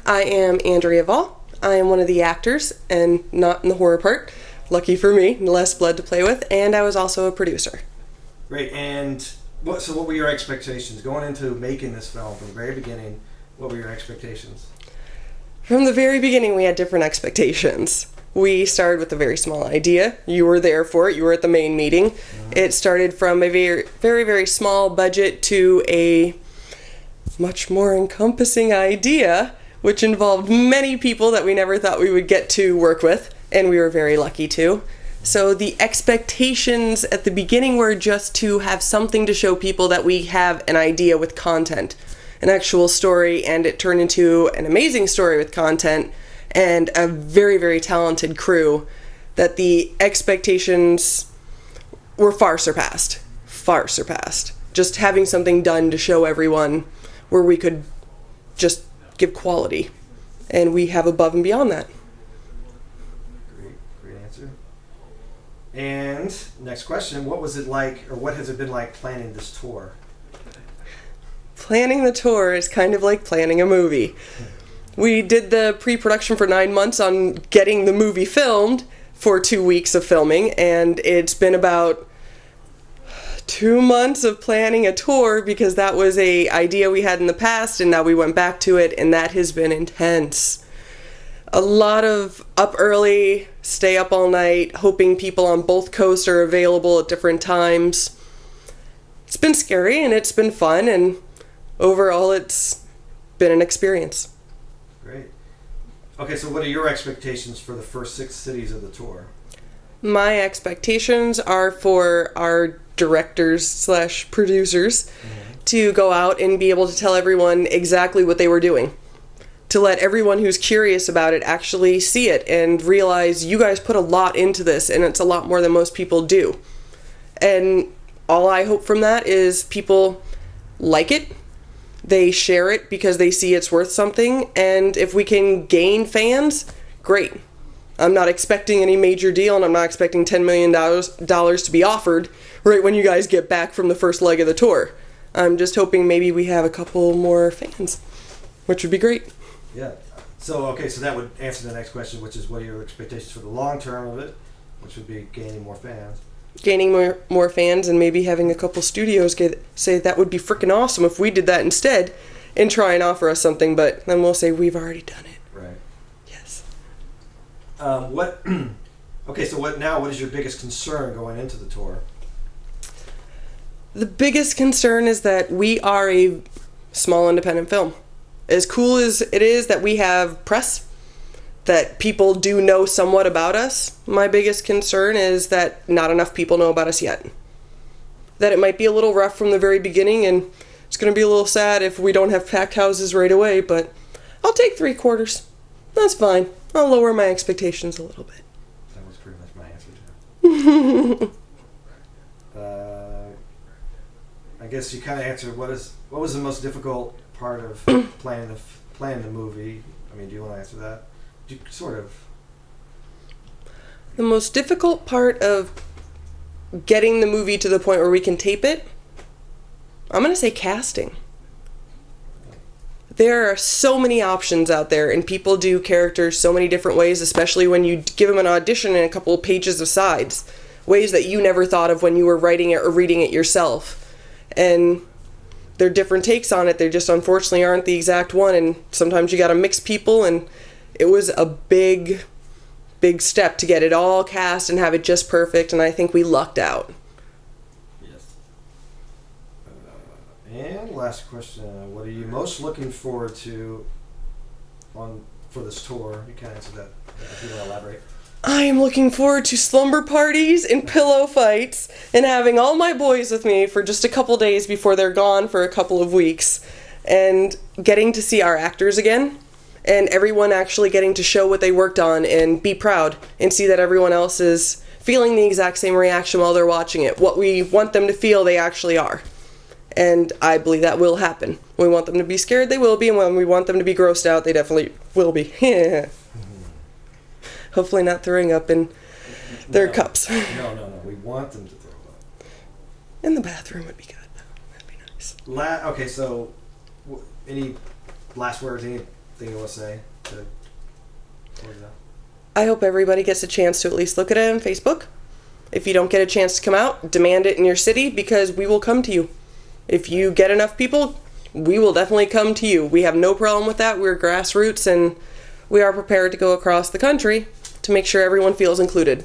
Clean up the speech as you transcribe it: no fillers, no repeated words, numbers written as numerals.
I am Andrea Vahl. I am one of the actors and not in the horror part. Lucky for me, less blood to play with, and I was also a producer. Great. And so what were your expectations going into making this film from the very beginning? What were your expectations? From the very beginning, we had different expectations. We started with a very small idea. You were there for it. You were at the main meeting. It started from a very, very, very small budget to a much more encompassing idea, which involved many people that we never thought we would get to work with, and we were very lucky to. So the expectations at the beginning were just to have something to show people that we have an idea with content, an actual story, and it turned into an amazing story with content and a very, very talented crew that the expectations were far surpassed. Just having something done to show everyone where we could just give quality, and we have above and beyond that. Great answer. And next question, what was it like, or what has it been like planning this tour? Planning the tour is kind of like planning a movie. We did the pre-production for 9 months on getting the movie filmed for 2 weeks of filming, and it's been about 2 months of planning a tour because that was a idea we had in the past, and now we went back to it, and that has been intense. A lot of up early, stay up all night, hoping people on both coasts are available at different times. It's been scary and it's been fun, and overall it's been an experience. Great. Okay, so what are your expectations for the first 6 cities of the tour? My expectations are for our directors/producers to go out and be able to tell everyone exactly what they were doing. To let everyone who's curious about it actually see it and realize you guys put a lot into this, and it's a lot more than most people do. And all I hope from that is people like it, they share it because they see it's worth something, and if we can gain fans, great. I'm not expecting any major deal, and I'm not expecting $10 million to be offered right when you guys get back from the first leg of the tour. I'm just hoping maybe we have a couple more fans, which would be great. Yeah. So that would answer the next question, which is what are your expectations for the long term of it, which would be gaining more fans. Gaining more fans and maybe having a couple studios say that would be freaking awesome if we did that instead and try and offer us something, but then we'll say we've already done it. Right. Yes. What is your biggest concern going into the tour? The biggest concern is that we are a small independent film. As cool as it is that we have press, that people do know somewhat about us, my biggest concern is that not enough people know about us yet. That it might be a little rough from the very beginning, and it's going to be a little sad if we don't have packed houses right away, but I'll take 3/4. That's fine. I'll lower my expectations a little bit. That was pretty much my answer too. I guess you kind of answered what was the most difficult part of planning the movie. I mean, do you want to answer that? Sort of. The most difficult part of getting the movie to the point where we can tape it, I'm going to say casting. There are so many options out there, and people do characters so many different ways, especially when you give them an audition and a couple of pages of sides, ways that you never thought of when you were writing it or reading it yourself. And they're different takes on it. They just unfortunately aren't the exact one, and sometimes you got to mix people, and it was a big step to get it all cast and have it just perfect, and I think we lucked out. Yes. And last question, what are you most looking forward to for this tour? You can answer that if you want to elaborate. I am looking forward to slumber parties and pillow fights and having all my boys with me for just a couple days before they're gone for a couple of weeks, and getting to see our actors again, and everyone actually getting to show what they worked on and be proud and see that everyone else is feeling the exact same reaction while they're watching it. What we want them to feel, they actually are. And I believe that will happen. When we want them to be scared, they will be, and when we want them to be grossed out, they definitely will be. Hopefully not throwing up in their cups. No. We want them to throw up. In the bathroom would be good. That'd be nice. Okay, so any last words, any thing you want to say to close it out? I hope everybody gets a chance to at least look at it on Facebook. If you don't get a chance to come out, demand it in your city because we will come to you. If you get enough people, we will definitely come to you. We have no problem with that. We're grassroots and we are prepared to go across the country to make sure everyone feels included.